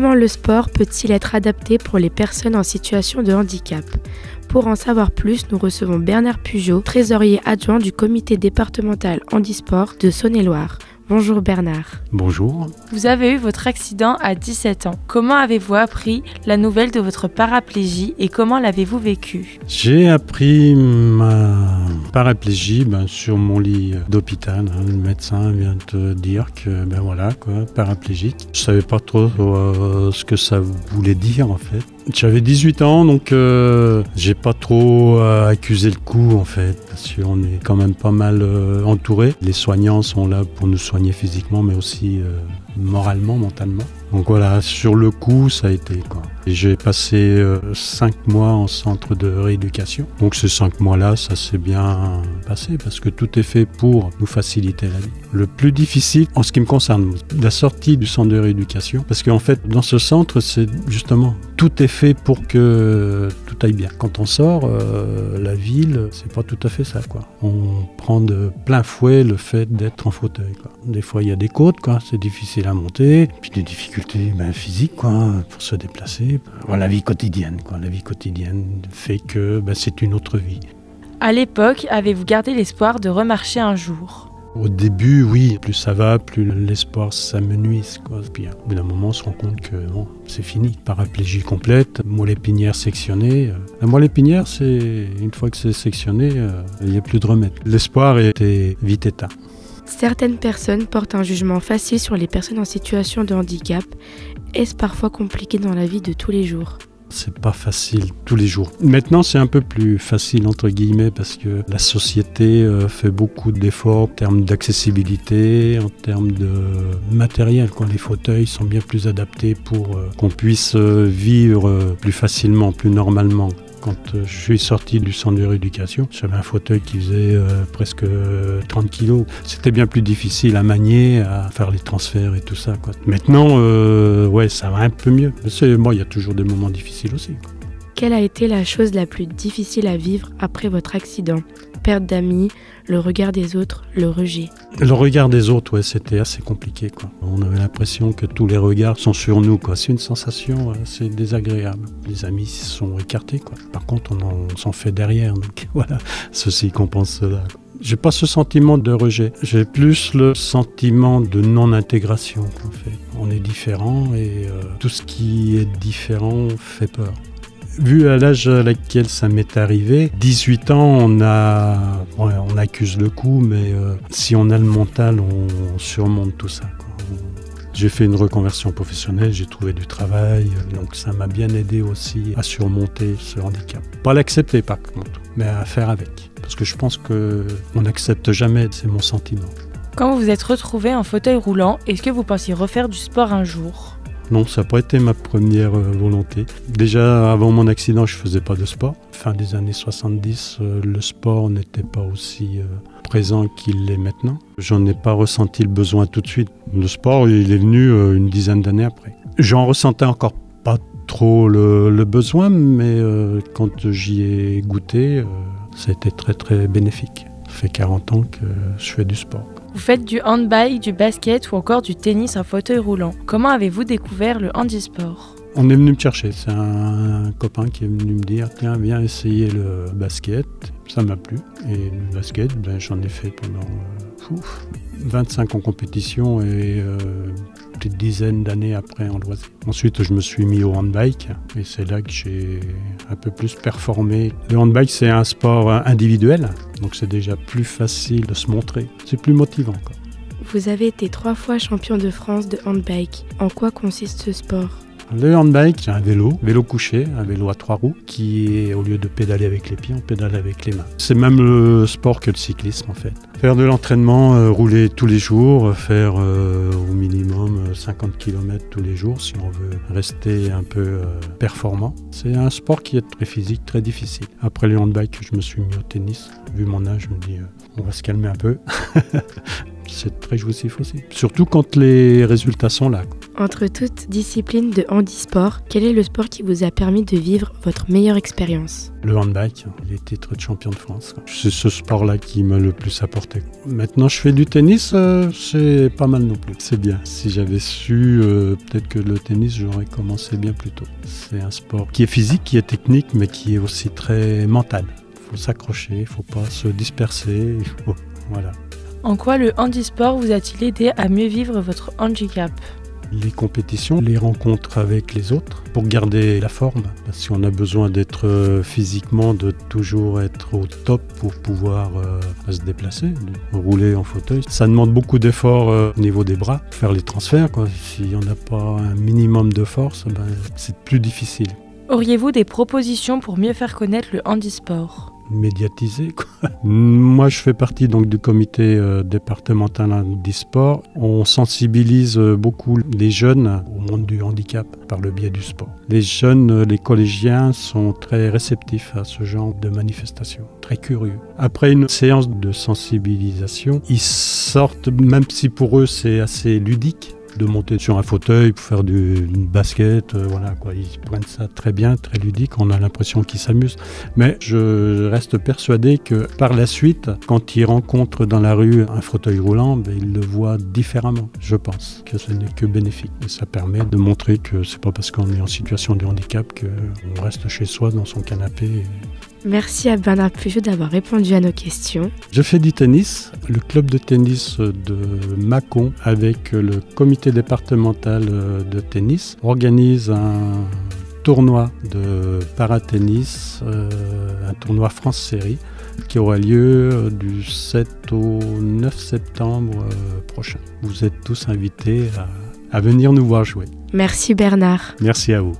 Comment le sport peut-il être adapté pour les personnes en situation de handicap ? Pour en savoir plus, nous recevons Bernard Pugeot, trésorier adjoint du comité départemental handisport de Saône-et-Loire. Bonjour Bernard. Bonjour. Vous avez eu votre accident à 17 ans. Comment avez-vous appris la nouvelle de votre paraplégie et comment l'avez-vous vécu ? J'ai appris ma paraplégie sur mon lit d'hôpital. Le médecin vient de dire que paraplégique. Je savais pas trop ce que ça voulait dire en fait. J'avais 18 ans, donc j'ai pas trop accusé le coup en fait, parce qu'on est quand même pas mal entouré. Les soignants sont là pour nous soigner physiquement, mais aussi moralement, mentalement. Donc voilà, sur le coup, ça a été quoi. Et j'ai passé 5 mois en centre de rééducation. Donc ces 5 mois-là, ça s'est bien passé parce que tout est fait pour nous faciliter la vie. Le plus difficile, en ce qui me concerne, la sortie du centre de rééducation, parce qu'en fait, dans ce centre, c'est justement tout est fait pour que tout aille bien. Quand on sort, la ville, c'est pas tout à fait ça, quoi. On prend de plein fouet le fait d'être en fauteuil, quoi. Des fois, il y a des côtes, quoi. C'est difficile à monter, puis des difficultés physiques, quoi, pour se déplacer. La vie quotidienne, quoi. La vie quotidienne fait que c'est une autre vie. À l'époque, avez-vous gardé l'espoir de remarcher un jour ? Au début, oui, plus ça va, plus l'espoir s'amenuise, quoi. Puis au bout d'un moment, on se rend compte que non, c'est fini. Paraplégie complète, moelle épinière sectionnée. La moelle épinière, c'est une fois que c'est sectionné, il n'y a plus de remède. L'espoir était vite éteint. Certaines personnes portent un jugement facile sur les personnes en situation de handicap. Est-ce parfois compliqué dans la vie de tous les jours ? C'est pas facile tous les jours. Maintenant, c'est un peu plus facile, entre guillemets, parce que la société fait beaucoup d'efforts en termes d'accessibilité, en termes de matériel, quoi. Les fauteuils sont bien plus adaptés pour qu'on puisse vivre plus facilement, plus normalement. Quand je suis sorti du centre de rééducation, j'avais un fauteuil qui faisait presque 30 kilos. C'était bien plus difficile à manier, à faire les transferts et tout ça, quoi. Maintenant, ça va un peu mieux. Il y a toujours des moments difficiles aussi, quoi. Quelle a été la chose la plus difficile à vivre après votre accident ? Perte d'amis, le regard des autres, le rejet. Le regard des autres, c'était assez compliqué, quoi. On avait l'impression que tous les regards sont sur nous, quoi. C'est une sensation assez désagréable. Les amis se sont écartés, quoi. Par contre, on s'en fait derrière, donc voilà, ceci compense cela, quoi. J'ai pas ce sentiment de rejet. J'ai plus le sentiment de non-intégration, en fait. On est différents et tout ce qui est différent fait peur. Vu à l'âge à laquelle ça m'est arrivé, 18 ans, on accuse le coup, mais si on a le mental, on surmonte tout ça, quoi. J'ai fait une reconversion professionnelle, j'ai trouvé du travail, donc ça m'a bien aidé aussi à surmonter ce handicap. Pas l'accepter par contre, mais à faire avec. Parce que je pense qu'on n'accepte jamais, c'est mon sentiment. Quand vous vous êtes retrouvé en fauteuil roulant, est-ce que vous pensiez refaire du sport un jour ? Non, ça n'a pas été ma première volonté. Déjà, avant mon accident, je ne faisais pas de sport. Fin des années 70, le sport n'était pas aussi présent qu'il l'est maintenant. J'en ai pas ressenti le besoin tout de suite. Le sport, il est venu une dizaine d'années après. J'en ressentais encore pas trop le besoin, mais quand j'y ai goûté, ça a été très très bénéfique. Ça fait 40 ans que je fais du sport. Vous faites du handbike, du basket ou encore du tennis en fauteuil roulant. Comment avez-vous découvert le handisport ? On est venu me chercher. C'est un copain qui est venu me dire « Tiens, viens essayer le basket ». Ça m'a plu. Et le basket, j'en ai fait pendant 25 ans en compétition et une dizaine d'années après en loisir. Ensuite, je me suis mis au handbike et c'est là que j'ai un peu plus performé. Le handbike, c'est un sport individuel, donc c'est déjà plus facile de se montrer. C'est plus motivant, quoi. Vous avez été 3 fois champion de France de handbike. En quoi consiste ce sport ? Le handbike, c'est un vélo couché, un vélo à 3 roues, qui est, au lieu de pédaler avec les pieds, on pédale avec les mains. C'est même le sport que le cyclisme en fait. Faire de l'entraînement, rouler tous les jours, faire au minimum 50 km tous les jours si on veut rester un peu performant. C'est un sport qui est très physique, très difficile. Après le handbike, je me suis mis au tennis. Vu mon âge, je me dis on va se calmer un peu. C'est très jouissif aussi. Surtout quand les résultats sont là, quoi. Entre toutes disciplines de handisport, quel est le sport qui vous a permis de vivre votre meilleure expérience ? Le handbike, les titres de champion de France. C'est ce sport-là qui m'a le plus apporté. Maintenant, je fais du tennis, c'est pas mal non plus. C'est bien. Si j'avais su, peut-être que le tennis, j'aurais commencé bien plus tôt. C'est un sport qui est physique, qui est technique, mais qui est aussi très mental. Il faut s'accrocher, il ne faut pas se disperser. Voilà. En quoi le handisport vous a-t-il aidé à mieux vivre votre handicap ? Les compétitions, les rencontres avec les autres pour garder la forme. Parce qu'on a besoin d'être physiquement, de toujours être au top pour pouvoir se déplacer, rouler en fauteuil. Ça demande beaucoup d'efforts au niveau des bras, faire les transferts, quoi. Si on n'a pas un minimum de force, c'est plus difficile. Auriez-vous des propositions pour mieux faire connaître le handisport ? Médiatisé, quoi. Moi, je fais partie donc du comité départemental handisport. On sensibilise beaucoup les jeunes au monde du handicap par le biais du sport. Les jeunes, les collégiens sont très réceptifs à ce genre de manifestations, très curieux. Après une séance de sensibilisation, ils sortent, même si pour eux c'est assez ludique, de monter sur un fauteuil pour faire une basket, voilà quoi. Ils prennent ça très bien, très ludique, on a l'impression qu'ils s'amusent. Mais je reste persuadé que par la suite, quand ils rencontrent dans la rue un fauteuil roulant, ils le voient différemment. Je pense que ce n'est que bénéfique. Et ça permet de montrer que c'est pas parce qu'on est en situation de handicap qu'on reste chez soi dans son canapé. Merci à Bernard Pujol d'avoir répondu à nos questions. Je fais du tennis. Le club de tennis de Mâcon, avec le comité départemental de tennis, organise un tournoi de paratennis, un tournoi France Série, qui aura lieu du 7 au 9 septembre prochain. Vous êtes tous invités à venir nous voir jouer. Merci Bernard. Merci à vous.